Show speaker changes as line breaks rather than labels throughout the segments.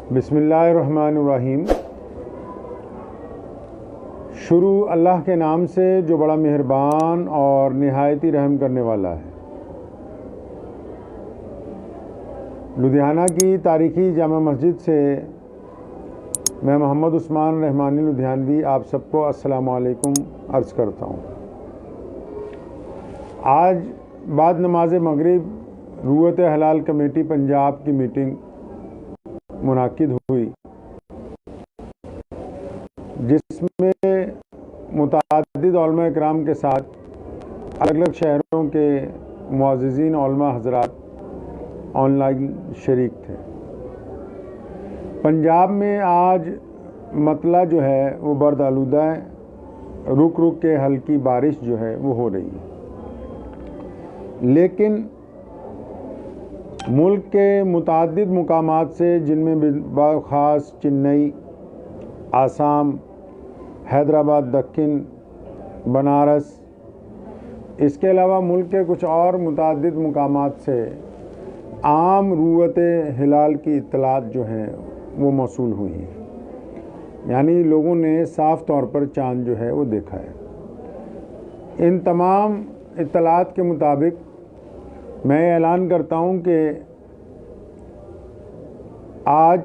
بسم اللہ الرحمن الرحیم۔ شروع اللہ کے نام سے جو بڑا مہربان اور نہایت ہی رحم کرنے والا ہے۔ لدھیانہ کی تاریخی جامع مسجد سے میں محمد عثمان رحمانی لدھیانوی آپ سب کو السلام علیکم عرض کرتا ہوں۔ آج بعد نماز مغرب رویت حلال کمیٹی پنجاب کی میٹنگ منعقد ہوئی، جس میں متعدد علماء اکرام کے ساتھ الگ الگ شہروں کے معززین علماء حضرات آن لائن شریک تھے۔ پنجاب میں آج مطلع جو ہے وہ برد آلودہ ہے، رک رک کے ہلکی بارش جو ہے وہ ہو رہی ہے، لیکن ملک کے متعدد مقامات سے جن میں خاص چنئی، آسام، حیدرآباد دکن، بنارس، اس کے علاوہ ملک کے کچھ اور متعدد مقامات سے عام رویت ہلال کی اطلاعات جو ہیں وہ موصول ہوئی ہیں، یعنی لوگوں نے صاف طور پر چاند جو ہے وہ دیکھا ہے۔ ان تمام اطلاعات کے مطابق میں اعلان کرتا ہوں کہ آج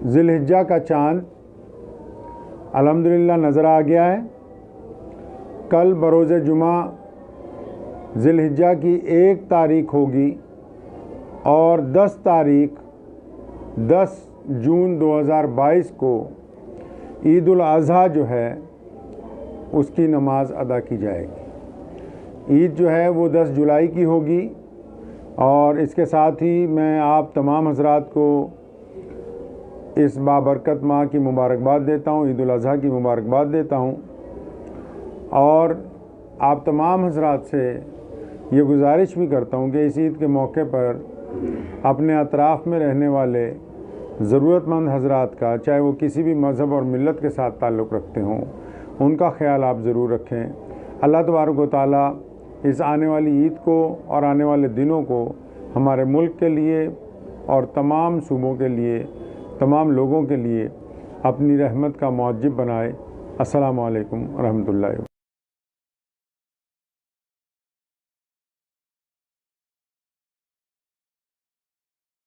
ذی الحجہ کا چاند الحمدللہ نظر آ گیا ہے۔ کل بروز جمعہ ذی الحجہ کی 1 تاریخ ہوگی اور 10 جون 2022 کو عید الاضحیٰ جو ہے اس کی نماز ادا کی جائے گی۔ عید جو ہے وہ 10 جولائی کی ہوگی، اور اس کے ساتھ ہی میں آپ تمام حضرات کو اس بابرکت ماہ کی مبارکباد دیتا ہوں، عید الاضحیٰ کی مبارکباد دیتا ہوں، اور آپ تمام حضرات سے یہ گزارش بھی کرتا ہوں کہ اس عید کے موقع پر اپنے اطراف میں رہنے والے ضرورت مند حضرات کا، چاہے وہ کسی بھی مذہب اور ملت کے ساتھ تعلق رکھتے ہوں، ان کا خیال آپ ضرور رکھیں۔ اللہ تبارک و تعالیٰ اس آنے والی عید کو اور آنے والے دنوں کو ہمارے ملک کے لیے اور تمام صوبوں کے لیے، تمام لوگوں کے لیے اپنی رحمت کا موجب بنائے۔ السلام علیکم ورحمۃ اللہ۔